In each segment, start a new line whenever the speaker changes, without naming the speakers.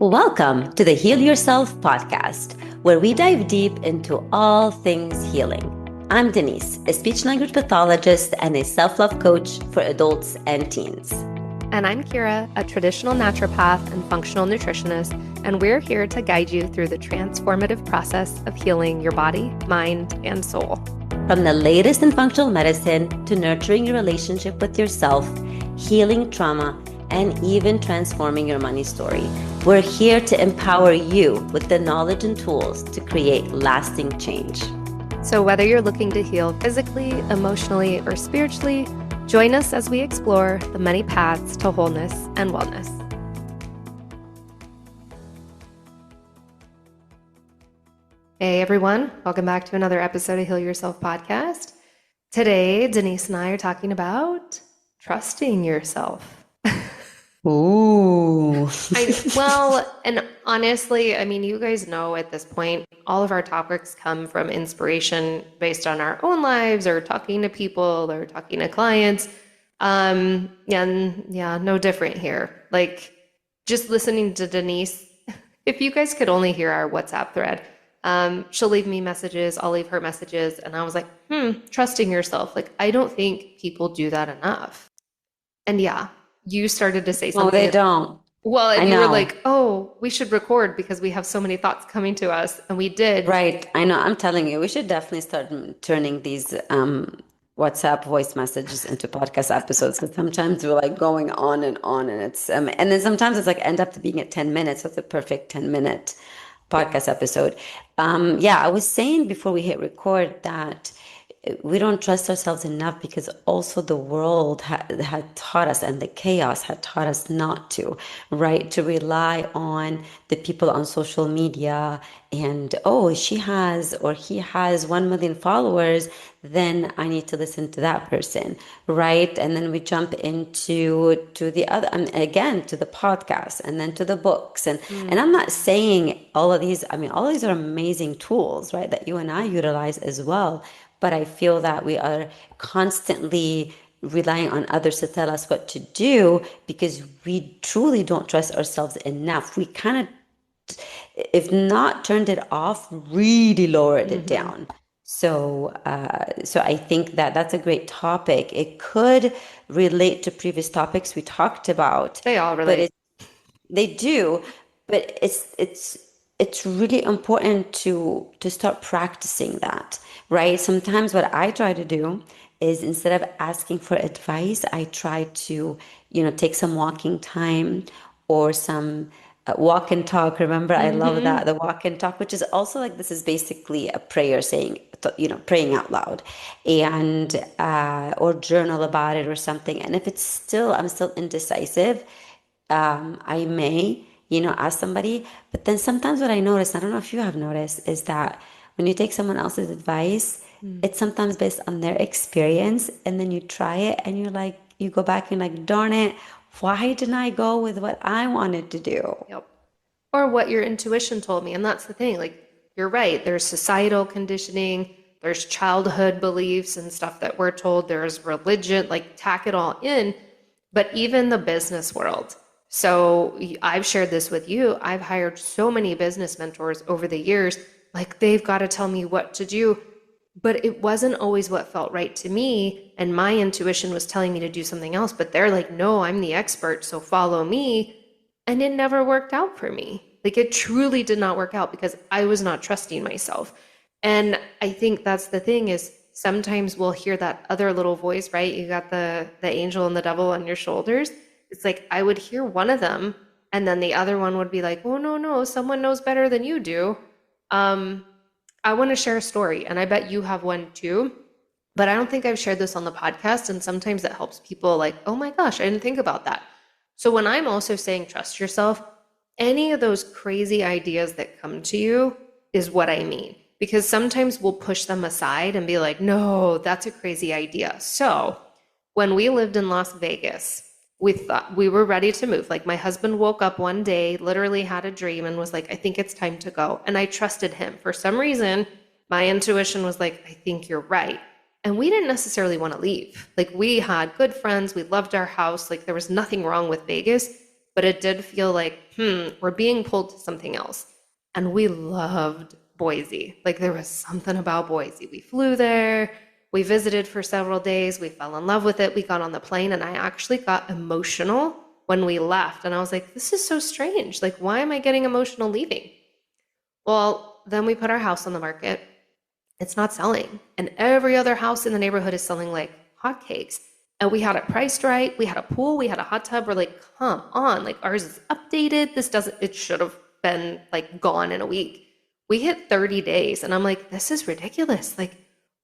Welcome to the Heal Yourself podcast, where we dive deep into all things healing. I'm Denise, a speech language pathologist and a self-love coach for adults and teens.
And I'm Kira, a traditional naturopath and functional nutritionist, and we're here to guide you through the transformative process of healing your body, mind, and soul.
From the latest in functional medicine to nurturing your relationship with yourself, healing trauma, and even transforming your money story, we're here to empower you with the knowledge and tools to create lasting change.
So whether you're looking to heal physically, emotionally, or spiritually, join us as we explore the many paths to wholeness and wellness. Hey everyone, welcome back to another episode of Heal Yourself podcast. Today, Denise and I are talking about trusting yourself.
Ooh.
And honestly, you guys know at this point, all of our topics come from inspiration based on our own lives or talking to people or talking to clients. No different here. Like just listening to Denise, if you guys could only hear our WhatsApp thread, she'll leave me messages, I'll leave her messages. And I was like, trusting yourself. Like, I don't think people do that enough. And yeah. You started to say something.
Oh, they don't.
Well, and you were like, oh, we should record because we have so many thoughts coming to us. And we did.
Right. I know. I'm telling you, we should definitely start turning these WhatsApp voice messages into podcast episodes, because sometimes we're like going on, and it's and then sometimes it's like end up to being at 10 minutes. So it's a perfect 10-minute podcast episode. I was saying before we hit record that we don't trust ourselves enough because also the world had taught us, and the chaos had taught us not to, right? To rely on the people on social media and, oh, she has or he has 1 million followers, then I need to listen to that person, right? And then we jump into the other, again, to the podcast, and then to the books. And I'm not saying all of these, all of these are amazing tools, right? That you and I utilize as well. But I feel that we are constantly relying on others to tell us what to do because we truly don't trust ourselves enough. We kind of, if not turned it off, really lowered it down. So I think that that's a great topic. It could relate to previous topics we talked about.
They all relate.
They do, but it's really important to start practicing that, right? Sometimes what I try to do is, instead of asking for advice, I try to, take some walking time or some walk and talk. Remember, I love that, the walk and talk, which is also like, this is basically a prayer saying, praying out loud, and or journal about it or something. And if I'm still indecisive, I may ask somebody. But then sometimes what I notice, I don't know if you have noticed, is that when you take someone else's advice, it's sometimes based on their experience, and then you try it and you're like, you go back and like, darn it, why didn't I go with what I wanted to do?
Yep. Or what your intuition told me. And that's the thing, like, you're right. There's societal conditioning, there's childhood beliefs and stuff that we're told, there's religion, like tack it all in, but even the business world. So I've shared this with you. I've hired so many business mentors over the years. Like, they've got to tell me what to do, but it wasn't always what felt right to me. And my intuition was telling me to do something else, but they're like, no, I'm the expert, so follow me. And it never worked out for me. Like, it truly did not work out because I was not trusting myself. And I think that's the thing, is sometimes we'll hear that other little voice, right? You got the angel and the devil on your shoulders. It's like, I would hear one of them, and then the other one would be like, oh, no, someone knows better than you do. I want to share a story, and I bet you have one too, but I don't think I've shared this on the podcast. And sometimes it helps people like, oh my gosh, I didn't think about that. So when I'm also saying trust yourself, any of those crazy ideas that come to you is what I mean, because sometimes we'll push them aside and be like, no, that's a crazy idea. So when we lived in Las Vegas, we thought we were ready to move. Like, my husband woke up one day, literally had a dream, and was like, I think it's time to go. And I trusted him. For some reason, my intuition was like, I think you're right. And we didn't necessarily want to leave. Like, we had good friends. We loved our house. Like, there was nothing wrong with Vegas. but it did feel like, we're being pulled to something else. And we loved Boise. Like there was something about Boise. We flew there, we visited for several days, we fell in love with it, we got on the plane, and I actually got emotional when we left. And I was like, this is so strange. Like, why am I getting emotional leaving? Well, then we put our house on the market. It's not selling. And every other house in the neighborhood is selling like hotcakes. And we had it priced right. We had a pool. We had a hot tub. We're like, come on. Like ours is updated. This doesn't, it should have been like gone in a week. We hit 30 days. And I'm like, this is ridiculous. Like,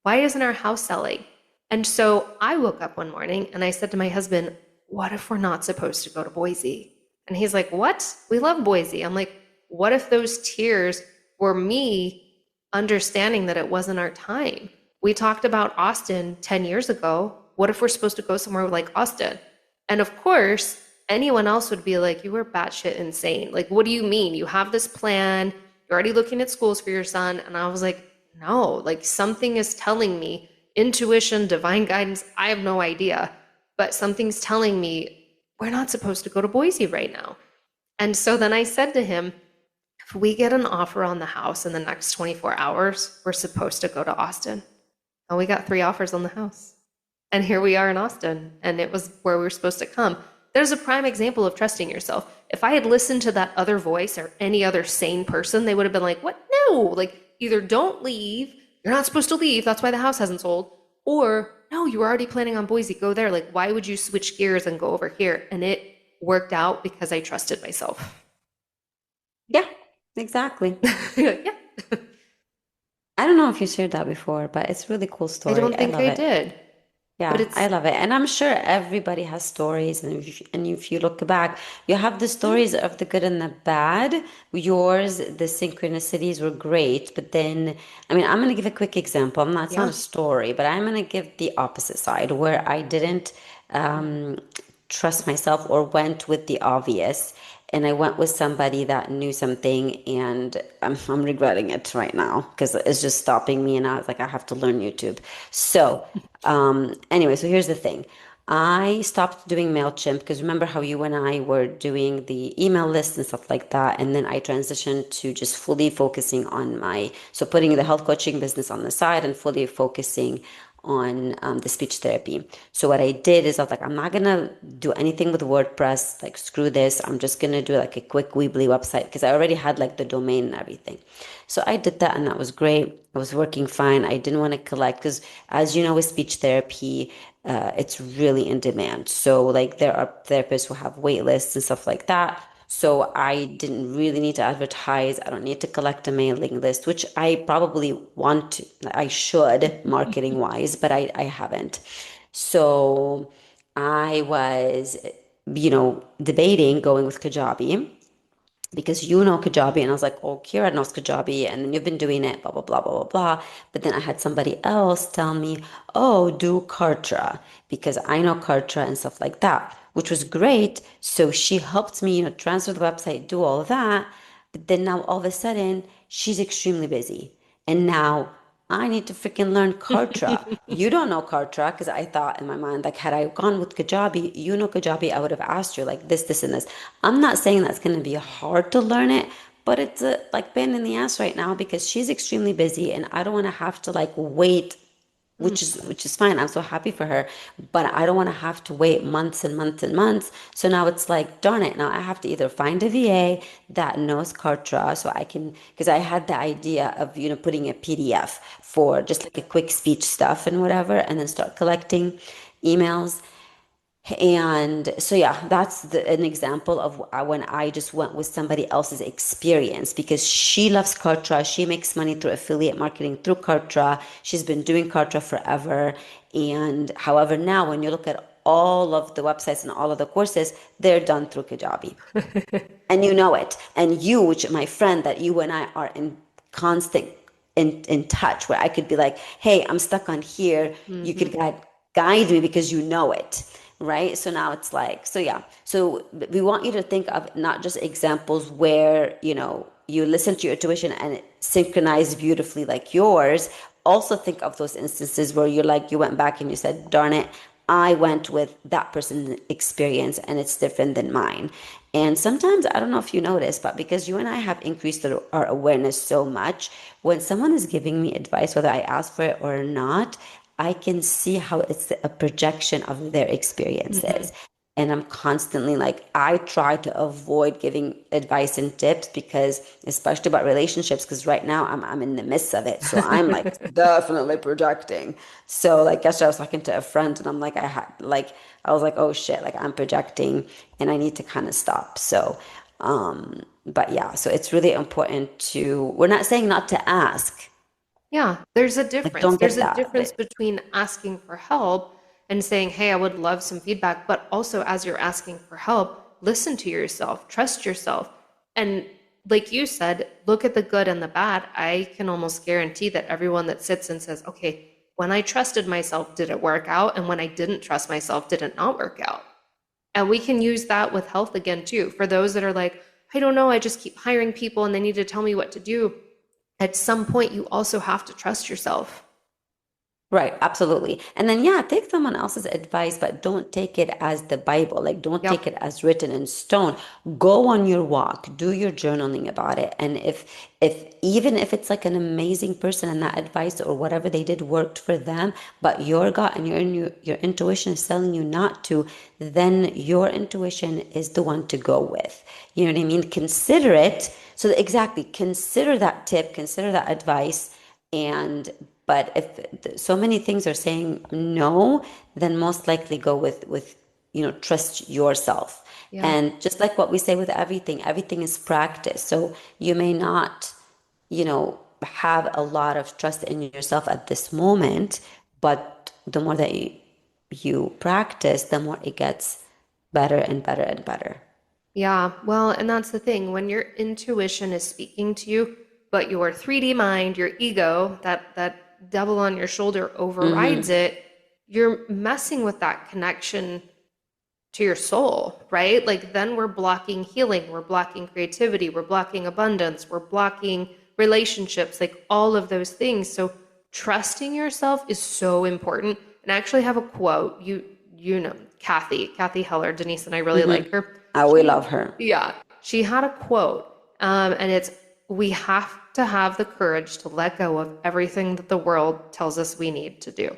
why isn't our house selling? And so I woke up one morning and I said to my husband, what if we're not supposed to go to Boise? And he's like, what? We love Boise. I'm like, what if those tears were me understanding that it wasn't our time? We talked about Austin 10 years ago. What if we're supposed to go somewhere like Austin? And of course, anyone else would be like, you were batshit insane. Like, what do you mean? You have this plan. You're already looking at schools for your son. And I was like, no, like something is telling me, intuition, divine guidance, I have no idea. But something's telling me we're not supposed to go to Boise right now. And so then I said to him, if we get an offer on the house in the next 24 hours, we're supposed to go to Austin. And we got 3 offers on the house. And here we are in Austin, and it was where we were supposed to come. There's a prime example of trusting yourself. If I had listened to that other voice or any other sane person, they would have been like, what? No, like either don't leave, you're not supposed to leave, that's why the house hasn't sold, or no, you were already planning on Boise, go there. Like, why would you switch gears and go over here? And it worked out because I trusted myself.
Yeah, exactly.
Yeah,
I don't know if you shared that before, but it's a really cool
I
story.
don't
I
think
love
I
it.
did, but
Yeah, I
it's,
love it. And I'm sure everybody has stories. And if you look back, you have the
yeah.
stories of the good and the bad. Yours, the synchronicities were great. But then, I mean, I'm going to give a quick example. It's not
Yeah.
a story, but I'm going to give the opposite side where I didn't um, trust myself or went with the obvious. And I went with somebody that knew something, and I'm regretting it right now because it's just stopping me. And I was like, I have to learn YouTube. So, anyway, so here's the thing. I stopped doing MailChimp because remember how you and I were doing the email list and stuff like that. And then I transitioned to just fully focusing on so putting the health coaching business on the side and fully focusing on the speech therapy. So what I did is I was like, I'm not gonna do anything with WordPress. Like, screw this. I'm just gonna do like a quick Weebly website because I already had like the domain and everything. So I did that and that was great. It was working fine. I didn't want to collect because, as you know, with speech therapy, it's really in demand. So like there are therapists who have wait lists and stuff like that. So I didn't really need to advertise. I don't need to collect a mailing list, which I probably want to, I should marketing wise, but I haven't. So I was, debating going with Kajabi because you know Kajabi, and I was like, oh, Kira knows Kajabi, and then you've been doing it, blah blah blah blah blah blah. But then I had somebody else tell me, oh, do Kartra because I know Kartra and stuff like that, which was great. So she helped me, transfer the website, do all of that. But then now all of a sudden she's extremely busy, and now I need to freaking learn Kartra. You don't know Kartra because I thought in my mind, like, had I gone with Kajabi, you know Kajabi, I would have asked you like this, and this. I'm not saying that's going to be hard to learn it, but it's a like pain in the ass right now because she's extremely busy and I don't want to have to like wait, which is fine. I'm so happy for her, but I don't want to have to wait months and months and months. So now it's like, darn it, now I have to either find a VA that knows Kartra so I can, because I had the idea of, putting a PDF for just like a quick speech stuff and whatever, and then start collecting emails. And so, yeah, that's an example of when I just went with somebody else's experience because she loves Kartra. She makes money through affiliate marketing through Kartra. She's been doing Kartra forever. And however, now when you look at all of the websites and all of the courses, they're done through Kajabi. And you know it. And you, which my friend that you and I are in constant in touch, where I could be like, hey, I'm stuck on here. You could
Mm-hmm.
guide me because you know it. Right. So now it's like, so yeah. So we want you to think of not just examples where, you listen to your intuition and it synchronized beautifully like yours. Also think of those instances where you're like, you went back and you said, darn it, I went with that person's experience and it's different than mine. And sometimes, I don't know if you notice, but because you and I have increased our awareness so much, when someone is giving me advice, whether I ask for it or not, I can see how it's a projection of their
Mhm.
experiences. And I'm constantly like, I try to avoid giving advice and tips because, especially about relationships, because right now I'm in the midst of it. So I'm like definitely projecting. So like yesterday I was talking to a friend and I'm like, I was like, oh shit, like I'm projecting and I need to kind of stop. So, but yeah, so it's really important we're not saying not to ask,
Yeah, there's a
like
difference.
don't
There's
get
a
that,
difference
but
between asking for help and saying, hey, I would love some feedback, but also as you're asking for help, listen to yourself, trust yourself. And like you said, look at the good and the bad. I can almost guarantee that everyone that sits and says, okay, when I trusted myself, did it work out? And when I didn't trust myself, did it not work out? And we can use that with health again, too. For those that are like, I don't know, I just keep hiring people and they need to tell me what to do. At some point, you also have to trust yourself.
right, absolutely. And then, yeah, take someone else's advice, but don't take it as the Bible. Like, don't take
Yep.
it as written in stone. Go on your walk, do your journaling about it. And even if it's like an amazing person and that advice or whatever they did worked for them, but your gut and your intuition is telling you not to, then your intuition is the one to go with. You know what I mean? Consider it. So, exactly, consider that tip, consider that advice and but if so many things are saying no, then most likely go with trust yourself.
Yeah.
And just like what we say with everything, everything is practice. So you may not, have a lot of trust in yourself at this moment, but the more that you practice, the more it gets better and better and better.
Yeah. Well, and that's the thing. When your intuition is speaking to you, but your 3D mind, your ego, that devil on your shoulder overrides
Mm-hmm.
it, you're messing with that connection to your soul, right? Like then we're blocking healing, we're blocking creativity, we're blocking abundance, we're blocking relationships, like all of those things. So trusting yourself is so important. And I actually have a quote. You know Kathy Heller, Denise and I really like
Mm-hmm.
her.
We
She
love her.
yeah, she had a quote. And it's we have to have the courage to let go of everything that the world tells us we need to do.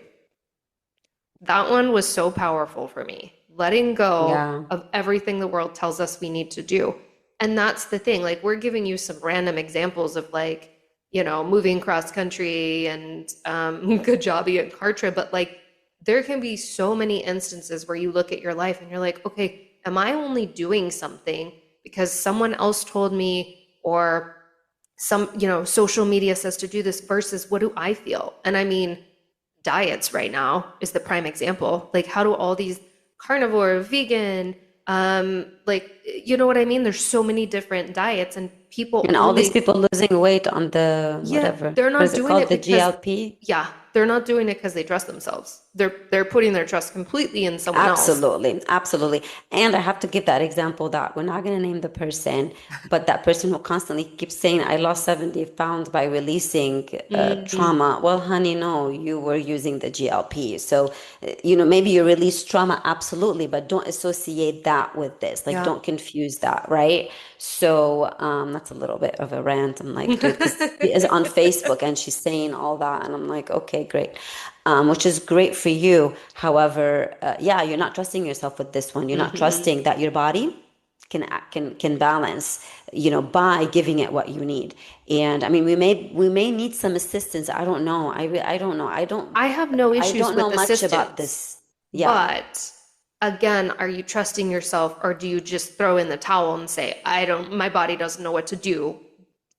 That one was so powerful for me, letting go
Yeah.
of everything the world tells us we need to do. And that's the thing. Like, we're giving you some random examples of, like, moving cross country and good job you at car trip. But, like, there can be so many instances where you look at your life and you're like, okay, am I only doing something because someone else told me or social media says to do this versus what do I feel? And I mean, diets right now is the prime example. Like, how do all these carnivore, vegan, like, you know what I mean? There's so many different diets, and people
And all these
only,
people losing weight on the
yeah,
whatever.
they're
What
not
is it
doing
called?
it
The
because,
GLP?
yeah, they're not doing it because they trust themselves. They're putting their trust completely in someone else.
Absolutely, absolutely. And I have to give that example that we're not going to name the person, but that person who constantly keeps saying, I lost 70 pounds by releasing
Mhm.
trauma. Well, honey, no, you were using the GLP. So, maybe you release trauma, absolutely, but don't associate that with this. Like,
Yeah.
don't confuse that, right? So, that's a little bit of a rant. I'm like, dude, because she is on Facebook and she's saying all that. And I'm like, okay, great. Which is great for you. However, yeah, you're not trusting yourself with this one. You're not
Mhm.
trusting that your body can balance, by giving it what you need. And I mean, we may need some assistance. I don't know. I don't know.
I have no
I
issues
don't know
with
much about
assistance,
this. Yeah.
but again, are you trusting yourself or do you just throw in the towel and say, my body doesn't know what to do.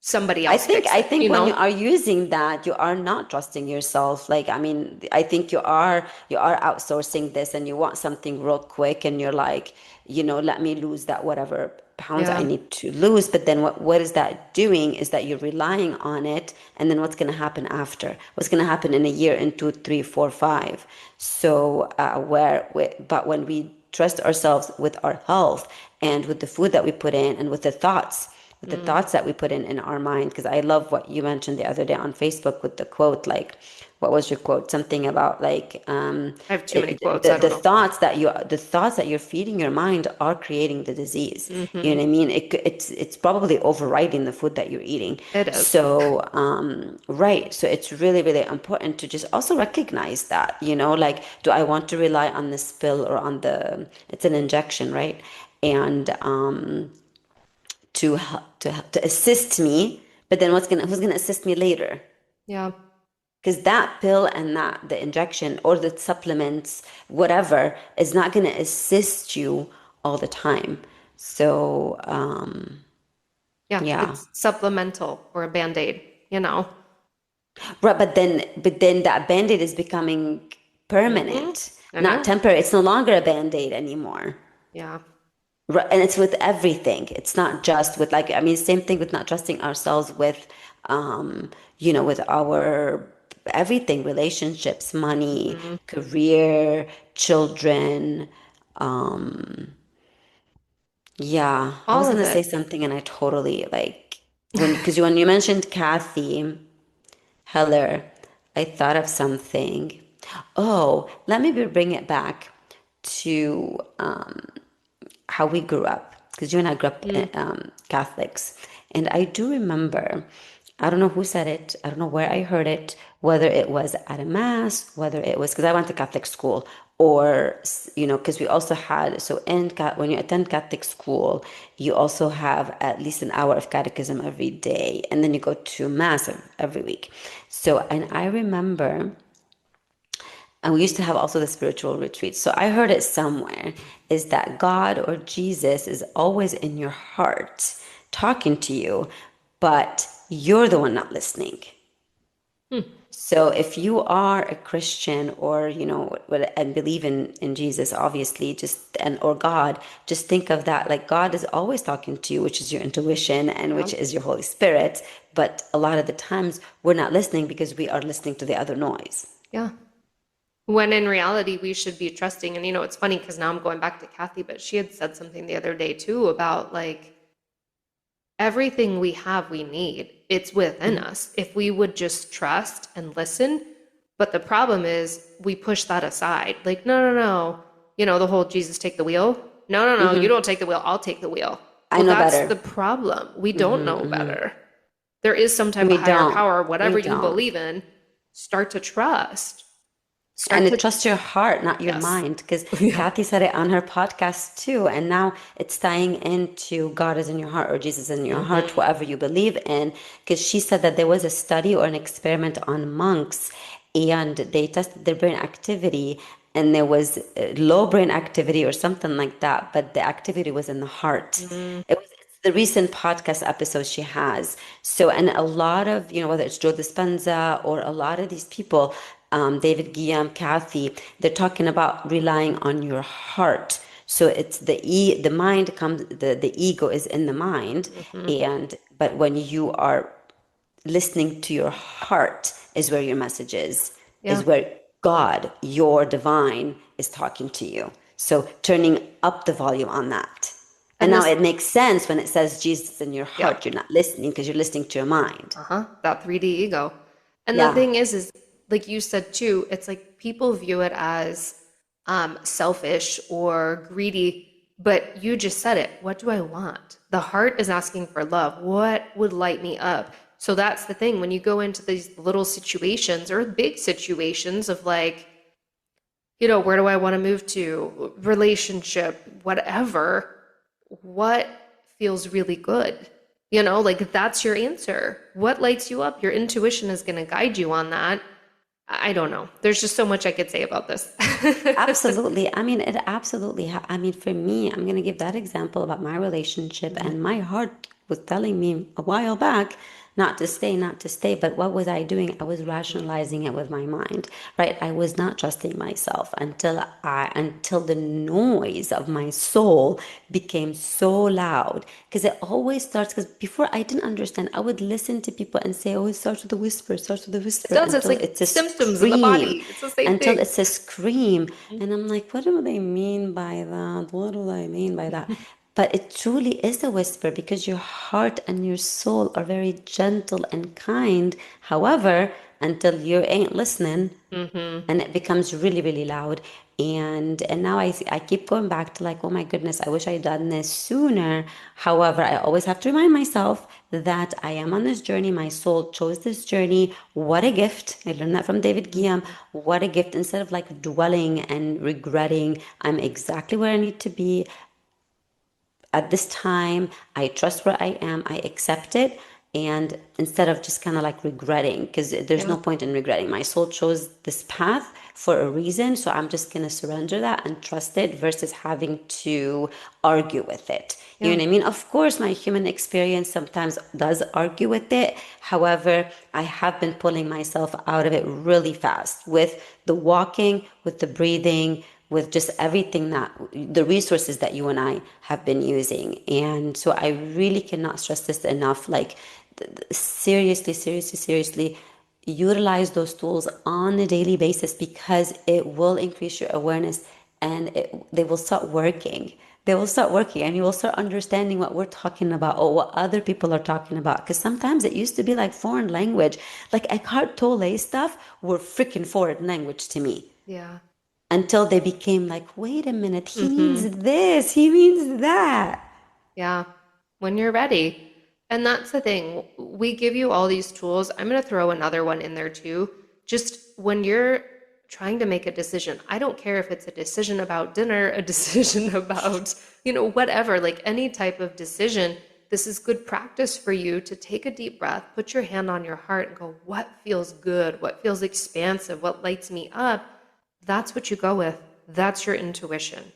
Somebody
I
else
think
fix
I
it,
think
you
when you
know?
are using that, you are not trusting yourself. Like, I mean, I think you are outsourcing this and you want something real quick and you're like, let me lose that whatever pounds I
Yeah.
need to lose. But then what is that doing is that you're relying on it, and then what's gonna happen after? What's gonna happen in a year, in 2, 3, 4, 5? So but when we trust ourselves with our health and with the food that we put in and with the thoughts with the thoughts that we put in our mind. Because I love what you mentioned the other day on Facebook with the quote, like, what was your quote? Something about like
I have too many quotes.
the
I don't know.
the thoughts that you're feeding your mind are creating the disease. You
Hmm.
know what I mean? It's probably overriding the food that you're eating.
It is.
So right. So it's really, really important to just also recognize that, like, do I want to rely on this pill or on it's an injection, right? And to assist me, but then who's gonna assist me later?
Yeah.
Because that pill and that the injection or the supplements, whatever, is not gonna assist you all the time. So
Yeah.
yeah.
It's supplemental or a band-aid, you know?
Right, but then that band-aid is becoming
Hmm.
permanent,
I
not
know.
temporary. It's no longer a band-aid anymore.
Yeah.
Right, and it's with everything. It's not just with, like, I mean, same thing with not trusting ourselves with, with our everything, relationships, money,
Hmm.
career, children. Yeah, I
All
was
of
gonna
it.
say something and I totally like when you mentioned Kathy Heller, I thought of something. Oh, let me bring it back to how we grew up, because you and I grew up
Mm.
Catholics. And I do remember, I don't know who said it, I don't know where I heard it, whether it was at a mass, whether it was because I went to Catholic school, or, because we also had, so when you attend Catholic school, you also have at least an hour of catechism every day, and then you go to mass every week. So, and I remember, and we used to have also the spiritual retreats. So I heard it somewhere is that God or Jesus is always in your heart talking to you, but you're the one not listening.
Hmm.
So if you are a Christian, or and believe in Jesus, obviously, just or God, just think of that, like, God is always talking to you, which is your intuition and
Yeah.
which is your Holy Spirit. But a lot of the times we're not listening because we are listening to the other noise.
Yeah. When in reality, we should be trusting. And it's funny because now I'm going back to Kathy, but she had said something the other day too about like everything we have, we need. It's within us. If we would just trust and listen. But the problem is we push that aside. Like, no, no, no. The whole Jesus take the wheel. No, no, no. You don't take the wheel. I'll take the wheel.
I
Well,
know
that's the
better.
problem. We don't know better. There is some type of
We
higher
don't.
power,
We
whatever you
don't.
believe in, start to trust.
And
Start
it
to,
trust your heart, not your
yes.
mind. Because
Yeah.
Kathy said it on her podcast too. And now it's tying into God is in your heart or Jesus is in your heart,
Hmm.
whatever you believe in. Because she said that there was a study or an experiment on monks, and they tested their brain activity, and there was low brain activity or something like that. But the activity was in the heart.
Mm.
It's the recent podcast episode she has. So, and a lot of, whether it's Joe Dispenza or a lot of these people, David Guillaume, Kathy, they're talking about relying on your heart. So it's the mind comes, the ego is in the mind.
Hmm.
But when you are listening to your heart is where your message
Yeah.
is where God, your divine, is talking to you. So turning up the volume on that. And
And
now
this,
it makes sense when it says Jesus in your
yeah.
heart. You're not listening because you're listening to your mind.
Uh-huh. That 3D ego. And the
Yeah.
thing is like you said too, it's like people view it as selfish or greedy, but you just said it. What do I want? The heart is asking for love. What would light me up? So that's the thing. When you go into these little situations or big situations of like, where do I want to move to? Relationship, whatever. What feels really good? Like that's your answer. What lights you up? Your intuition is going to guide you on that. I don't know. There's just so much I could say about this.
Absolutely. I mean, it absolutely. I mean, for me, I'm going to give that example about my relationship, and my heart was telling me a while back not to stay, not to stay. But what was I doing? I was rationalizing it with my mind, right? I was not trusting myself until the noise of my soul became so loud. Because it always starts, because before I didn't understand, I would listen to people and say, oh, it starts with a whisper, it starts with a
It
whisper,
does. It's
until
like
it's a
symptoms in the
scream,
body. It's the same
until
thing.
it's a scream. And I'm like, what do they mean by that? What do they mean by that? But it truly is a whisper because your heart and your soul are very gentle and kind. However, until you ain't listening,
Mm-hmm.
and it becomes really really loud. And now I keep going back to like, oh my goodness, I wish I'd done this sooner. However, I always have to remind myself that I am on this journey. My soul chose this journey. What a gift. I learned that from David Guillaume.
Mm-hmm.
What a gift. Instead of like dwelling and regretting, I'm exactly where I need to be at this time. I trust where I am, I accept it. And instead of just kind of like regretting, because there's
Yeah.
no point in regretting. My soul chose this path for a reason. So I'm just going to surrender that and trust it versus having to argue with it. You
Yeah.
know what I mean? Of course, my human experience sometimes does argue with it. However, I have been pulling myself out of it really fast with the walking, with the breathing, with just everything that the resources that you and I have been using. And so I really cannot stress this enough. Like, seriously, seriously, seriously, utilize those tools on a daily basis because it will increase your awareness and they will start working. They will start working and you will start understanding what we're talking about or what other people are talking about. Because sometimes it used to be like foreign language. Like Eckhart Tolle stuff were freaking foreign language to me
Yeah.
until they became like, wait a minute, he
Mm-hmm.
means this, he means that.
Yeah, when you're ready. And that's the thing. We give you all these tools. I'm going to throw another one in there too. Just when you're trying to make a decision, I don't care if it's a decision about dinner, a decision about, whatever, like any type of decision. This is good practice for you to take a deep breath, put your hand on your heart and go, what feels good? What feels expansive? What lights me up? That's what you go with. That's your intuition.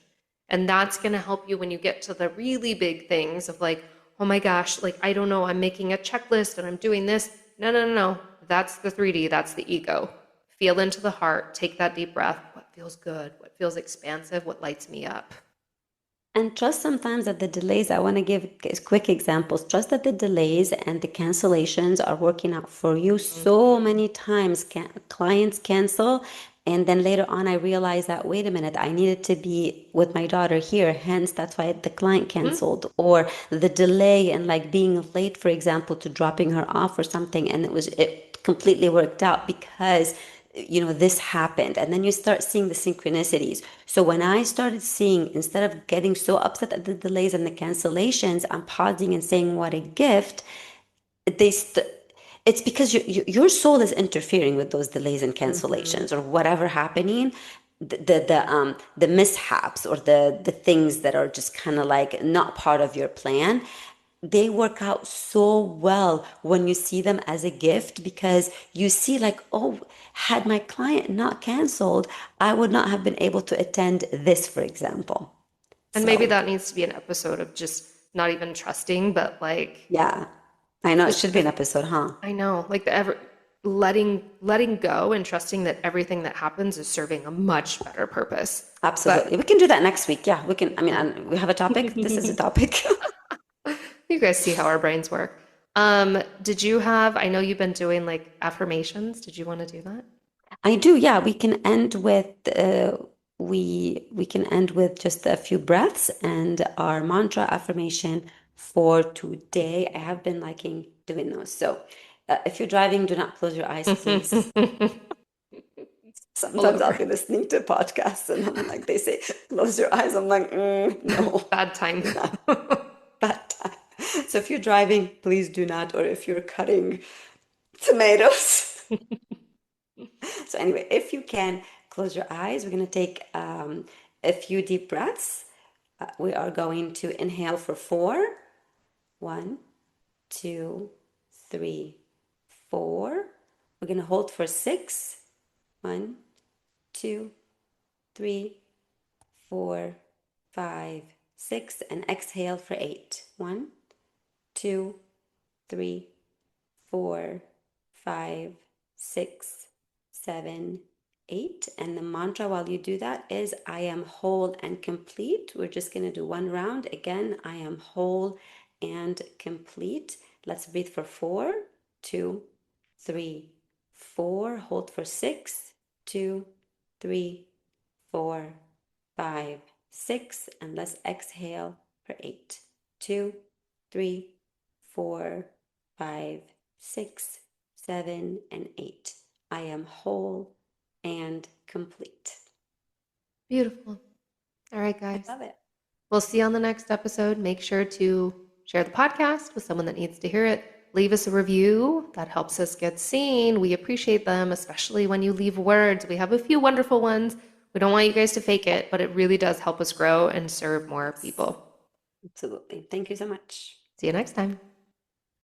And that's going to help you when you get to the really big things of like, oh my gosh, like, I don't know, I'm making a checklist and I'm doing this. No, no, no, no. That's the 3D, that's the ego. Feel into the heart, take that deep breath. What feels good? What feels expansive? What lights me up?
And trust sometimes that the delays, I want to give quick examples. Trust that the delays and the cancellations are working out for you. So
Mm-hmm.
many times clients cancel. And then later on, I realized that, wait a minute, I needed to be with my daughter here. Hence, that's why the client
Mm-hmm.
canceled. Or the delay and like being late, for example, to dropping her off or something. And it completely worked out because this happened. And then you start seeing the synchronicities. So when I started seeing, instead of getting so upset at the delays and the cancellations, I'm pausing and saying what a gift. they st- it's because your soul is interfering with those delays and
Mm-hmm.
cancellations or whatever happening, the mishaps or the things that are just kind of like not part of your plan. They work out so well when you see them as a gift because you see like, oh, had my client not canceled, I would not have been able to attend this, for example.
And maybe
So
that needs to be an episode of just not even trusting, but like
yeah, I know it
just
should be an episode, huh?
I know, like the ever letting go and trusting that everything that happens is serving a much better purpose.
Absolutely.
But
We can do that next week. Yeah, we can. I mean,
yeah.
and we have a topic. This is a topic.
You guys see how our brains work. Did you have, I know you've been doing like affirmations. Did you want to do that?
I do. Yeah, we can end with we can end with just a few breaths and our mantra affirmation for today. I have been liking doing those. So, if you're driving, do not close your eyes, please.
All
Sometimes I'll
over.
be listening to podcasts and I'm like, they say, close your eyes. I'm like, no,
Bad time.
do not. Bad time. So if you're driving, please do not. Or if you're cutting tomatoes. So anyway, if you can close your eyes, we're going to take a few deep breaths. We are going to inhale for 4. 1, 2, 3, 4. We're going to hold for 6. 1, 2, 3, 4, 5, 6, and exhale for 8. 1, 2, 3, 4, 5, 6, 7, 8. And the mantra while you do that is I am whole and complete. We're just going to do one round. Again, I am whole and complete. Let's breathe for 4, 2, 3, 4. Hold for 6, 2, 3, 4, 5, 6. And let's exhale for 8. 2, 3, 4, 5, 6, 7, and 8. I am whole and complete.
Beautiful. All right,
I
guys.
love it.
We'll see you on the next episode. Make sure to share the podcast with someone that needs to hear it. Leave us a review. That helps us get seen. We appreciate them, especially when you leave words. We have a few wonderful ones. We don't want you guys to fake it, but it really does help us grow and serve more people.
Absolutely. Thank you so much.
See you next time.